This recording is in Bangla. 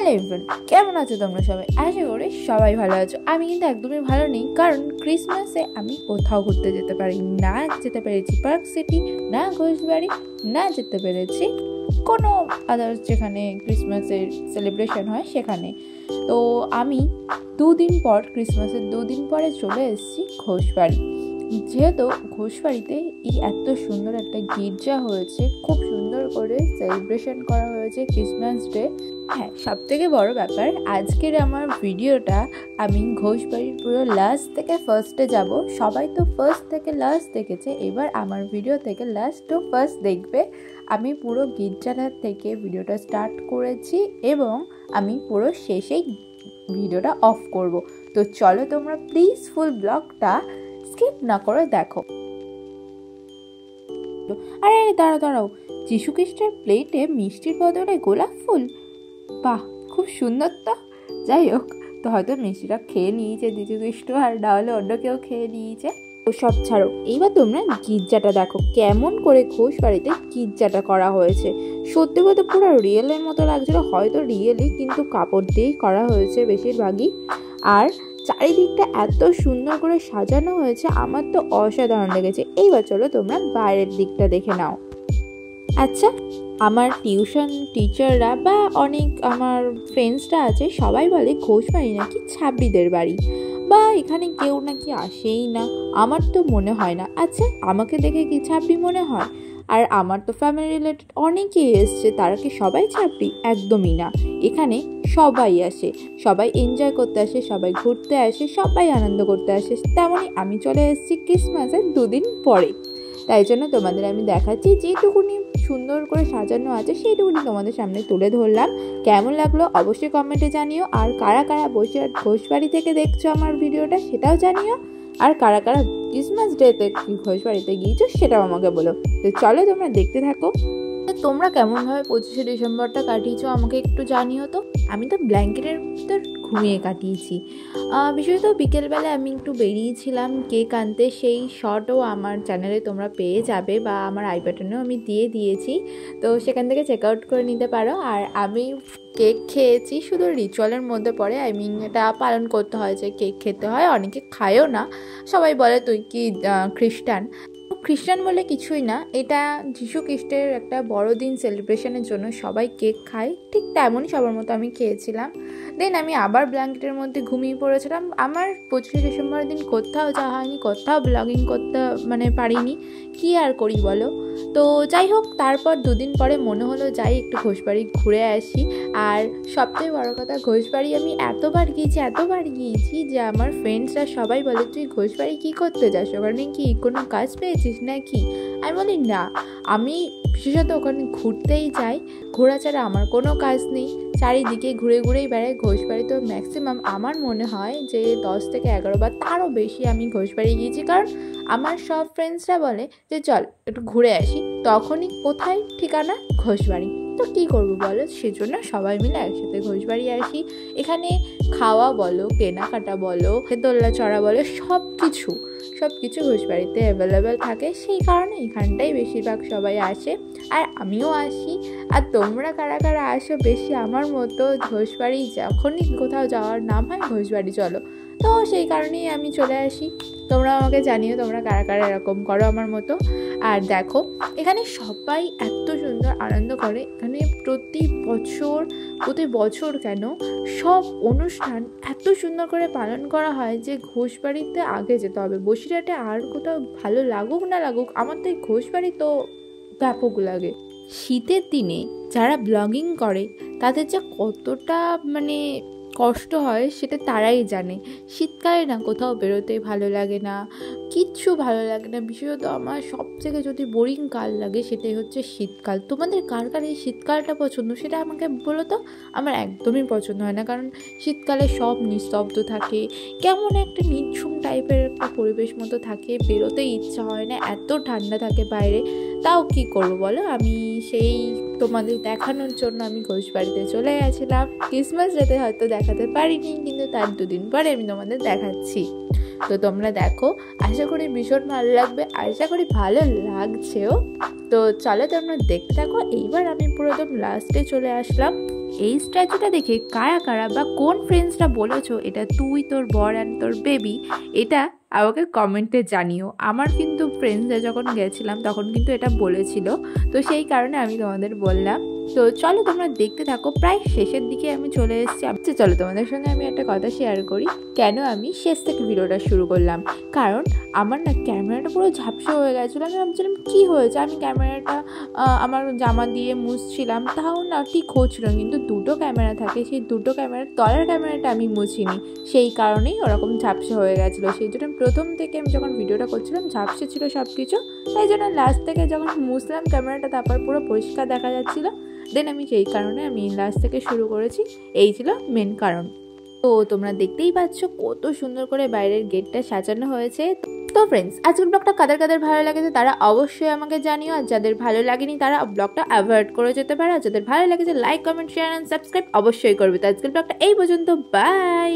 হ্যালো এভরিওয়ান, কেমন আছো তোমরা সবাই? আশা করি সবাই ভালো আছো। আমি কিন্তু একদমই ভালো নেই, কারণ ক্রিসমাসে আমি কোথাও ঘুরতে যেতে পারি না। যেতে পেরেছি পার্ক সিটি, না ঘোষবাড়ি, না যেতে পেরেছি কোনো আদার্স যেখানে ক্রিসমাসের সেলিব্রেশন হয় সেখানে। তো আমি ক্রিসমাসের 2 দিন পরে চলে এসেছি ঘোষবাড়ি। যেহেতু ঘোষবাড়িতে এই এত সুন্দর একটা গির্জা হয়েছে, খুব সুন্দর করে সেলিব্রেশন করা হয়েছে ক্রিসমাস ডে। হ্যাঁ, সব থেকে বড় ব্যাপার, আজকের আমার ভিডিওটা আমি ঘোষবাড়ির পুরো লাস্ট থেকে ফার্স্টে যাব। সবাই তো ফার্স্ট থেকে লাস্ট দেখেছে, এবার আমার ভিডিও থেকে লাস্ট টু ফার্স্ট দেখবে। আমি পুরো গির্জাটা থেকে ভিডিওটা স্টার্ট করেছি এবং আমি পুরো শেষেই ভিডিওটা অফ করব। তো চলো তোমরা প্লিজ ফুল ব্লগটা স্কিপ না করে দেখো। আরে দাঁড়াও, যীশু খ্রিস্টের প্লেটে মিষ্টির বদলে গোলাপ ফুল, বাহ, খুব সুন্দর। তো যাই হোক, তো হয়তো মিষ্টিটা খেয়ে নিয়েছে যীশু খ্রিস্ট, আর না হলে অন্য কেউ খেয়ে নিয়েছে। তো সব ছাড়ো, এইবার তোমরা গির্জাটা দেখো কেমন করে ঘোষবাড়িতে গির্জাটা করা হয়েছে। সত্যি বলতে পুরো রিয়েলের মতো লাগছিল, হয়তো রিয়েলই, কিন্তু কাপড় দিয়েই করা হয়েছে বেশিরভাগই। আর চারিদিকটা এত সুন্দর করে সাজানো হয়েছে, আমার তো অসাধারণ লেগেছে। এইবার চলো তোমরা বাইরের দিকটা দেখে নাও। আচ্ছা, আমার টিউশন টিচাররা বা অনেক আমার ফ্রেন্ডসরা আছে, সবাই বলে ঘোষবাড়ি নাকি ছাব্বিদের বাড়ি, বা এখানে কেউ নাকি আসেই না। আমার তো মনে হয় না। আচ্ছা, আমাকে দেখে কি ছাব্বি মনে হয়? আর আমার তো ফ্যামিলি রিলেটেড অনেকেই এসছে, তারা কি সবাই ছাব্বি? একদমই না। এখানে সবাই আসে, সবাই এনজয় করতে আসে, সবাই ঘুরতে আসে, সবাই আনন্দ করতে আসে। তেমনই আমি চলে এসেছি ক্রিসমাসের 2 দিন পরে। তাই জন্য তোমাদের আমি দেখাচ্ছি, যেটুকুনি সুন্দর করে সাজানো আছে সেইটুকুনি তোমাদের সামনে তুলে ধরলাম। কেমন লাগলো অবশ্যই কমেন্টে জানিও। আর কারা কারা ঘোষবাড়ি থেকে দেখছো আমার ভিডিওটা সেটাও জানিও। আর কারা কারা ক্রিসমাস ডেতে ঘোষবাড়িতে গিয়েছো সেটাও আমাকে বলো। তো চলো তোমরা দেখতে থাকো। তোমরা কেমনভাবে 25শে ডিসেম্বরটা কাটিয়েছো আমাকে একটু জানিও। তো আমি তো ব্ল্যাঙ্কেটের ভিতর ঘুমিয়ে কাটিয়েছি। বিশেষত বিকেলবেলায় আমি একটু বেরিয়েছিলাম কেক আনতে, সেই শটও আমার চ্যানেলে তোমরা পেয়ে যাবে, বা আমার আই বাটনেও আমি দিয়ে দিয়েছি, তো সেখান থেকে চেক আউট করে নিতে পারো। আর আমি কেক খেয়েছি, শুধু রিচুয়ালের মধ্যে পড়ে, এটা পালন করতে হয় যে কেক খেতে হয়। অনেকে খায়ও না, সবাই বলে তুই কি খ্রিস্টান বলে কিছুই না, এটা যীশু খ্রিস্টের একটা বড়দিন সেলিব্রেশনের জন্য সবাই কেক খায়। ঠিক তেমনই সবার মতো আমি খেয়েছিলাম। দেন আমি আবার ব্ল্যাঙ্কেটের মধ্যে ঘুমিয়ে পড়েছিলাম। আমার 25শে ডিসেম্বরের দিন কোথাও যাওয়া হয়নি, কোথাও ব্লগিং করতে পারিনি, কি আর করি বলো। তো যাই হোক, তারপর 2 দিন পরে মনে হলো যাই একটু ঘোষবাড়ি ঘুরে আসি। আর সবথেকে বড় কথা, ঘোষবাড়ি আমি এতবার গিয়েছি যে আমার ফ্রেন্ডসরা সবাই বলে তুই ঘোষবাড়ি কী করতে যাস, ওখানে কি কোনো কাজ পেয়েছিস নাকি? আমি বলি না, আমি বিশেষত ওখানে ঘুরতেই যাই, ঘোরা ছাড়া আমার কোনো কাজ নেই। চারিদিকে ঘুরেই বেড়াই। ঘোষবাড়ি তো ম্যাক্সিমাম আমার মনে হয় যে 10 থেকে 11 বার, তারও বেশি আমি ঘোষবাড়ি গিয়েছি। কারণ আমার সব ফ্রেন্ডসরা বলে যে চল একটু ঘুরে আসি, তখনই কোথায় ঠিকানা ঘোষবাড়ি। তো কী করবো বলো, সেজন্য সবাই মিলে একসাথে ঘোষবাড়ি আসি। এখানে খাওয়া বলো, কেনাকাটা বলো, দোলনা চড়া বলো, সব কিছু ঘোষবাড়িতে অ্যাভেলেবেল থাকে। সেই কারণে এখানটাই বেশিরভাগ সবাই আসে, আর আমিও আসি। আর তোমরা কারা কারা আসো বেশি আমার মতো ঘোষবাড়ি? যখনই কোথাও যাওয়ার নাম হয় ঘোষবাড়ি চলো, তো সেই কারণেই আমি চলে আসি। তোমরা আমাকে জানিও তোমরা কারা কারা এরকম করো আমার মতো। আর দেখো, এখানে সবাই এত সুন্দর আনন্দ করে। এখানে প্রতি বছর কেন, সব অনুষ্ঠান এত সুন্দর করে পালন করা হয় যে ঘোষবাড়িতে আগে যেতে হবে। বসিরহাটে আর কোথাও ভালো লাগুক না লাগুক, আমার তো এই ঘোষবাড়ি তো ব্যাপক লাগে। শীতের দিনে যারা ব্লগিং করে তাদের যা কতটা কষ্ট হয় সেটা তারাই জানে। শীতকালে না কোথাও বেরোতে ভালো লাগে না, কিচ্ছু ভালো লাগে না। বিশেষত আমার সবথেকে যদি বোরিং কাল লাগে সেটাই হচ্ছে শীতকাল। তোমাদের কার কার এই শীতকালটা পছন্দ সেটা আমাকে বলো তো। আমার একদমই পছন্দ হয় না, কারণ শীতকালে সব নিস্তব্ধ থাকে, কেমন একটা নিঝুম টাইপের একটা পরিবেশ মতো থাকে, বেরোতে ইচ্ছা হয় না, এত ঠান্ডা থাকে বাইরে। তাও কি করবো বলো, আমি সেই তোমাদের দেখানোর জন্য আমি ঘোষবাড়িতে চলে গেছিলাম। ক্রিসমাস ডেতে হয়তো দেখাতে পারিনি, কিন্তু তার 2 দিন পরে আমি তোমাদের দেখাচ্ছি। তো তোমরা দেখো, আশা করি ভীষণ ভালো লাগবে, আশা করি ভালো লাগছেও। তো চলো তোমরা দেখতে থাকো। এইবার আমি পুরো একদম লাস্টে চলে আসলাম। এই স্ট্যাচুটা দেখে কারা কারা বা কোন ফ্রেন্ডসরা বলেছো এটা তুই, তোর বর অ্যান্ড তোর বেবি, এটা আমাকে কমেন্টে জানিও। আমার কিন্তু ফ্রেন্ডসরা যখন গেছিলাম তখন কিন্তু এটা বলেছিল, তো সেই কারণে আমি তোমাদের বললাম। তো চলো তোমরা দেখতে থাকো, প্রায় শেষের দিকে আমি চলে এসেছি। আচ্ছা চলো তোমাদের সঙ্গে আমি একটা কথা শেয়ার করি, কেন আমি শেষ থেকে ভিডিওটা শুরু করলাম। কারণ আমার না ক্যামেরাটা পুরো ঝাপসা হয়ে গেছিলো। আমি ভাবছিলাম কী হয়েছে, আমি ক্যামেরাটা আমার জামা দিয়ে মুছছিলাম, তাও না ঠিক হচ্ছিল। কিন্তু দুটো ক্যামেরা থাকে, সেই দুটো ক্যামেরার তলার ক্যামেরাটা আমি মুছিনি, সেই কারণেই ওরকম ঝাপসা হয়ে গেছিলো। সেই জন্য প্রথম থেকে আমি যখন ভিডিওটা করছিলাম ঝাপসা ছিল সব কিছু, তাই জন্য লাস্ট থেকে যখন মুছলাম ক্যামেরাটা তারপর পুরো পরিষ্কার দেখা যাচ্ছিলো। দেন আমি সেই কারণে আমি লাস্ট থেকে শুরু করেছি, এই ছিল মেন কারণ। তো তোমরা দেখতেই পাচ্ছ কত সুন্দর করে বাইরের গেটটা সাজানো হয়েছে। তো ফ্রেন্ডস, আজকের ব্লগটা কাদের কাদের ভালো লেগেছে তারা অবশ্যই আমাকে জানিও, আর যাদের ভালো লাগেনি তারা ব্লগটা অ্যাভয়েড করে যেতে পারে, আর যাদের ভালো লেগেছে like comment share and subscribe অবশ্যই করবে। তো আজকের ব্লগটা এই পর্যন্ত, বাই।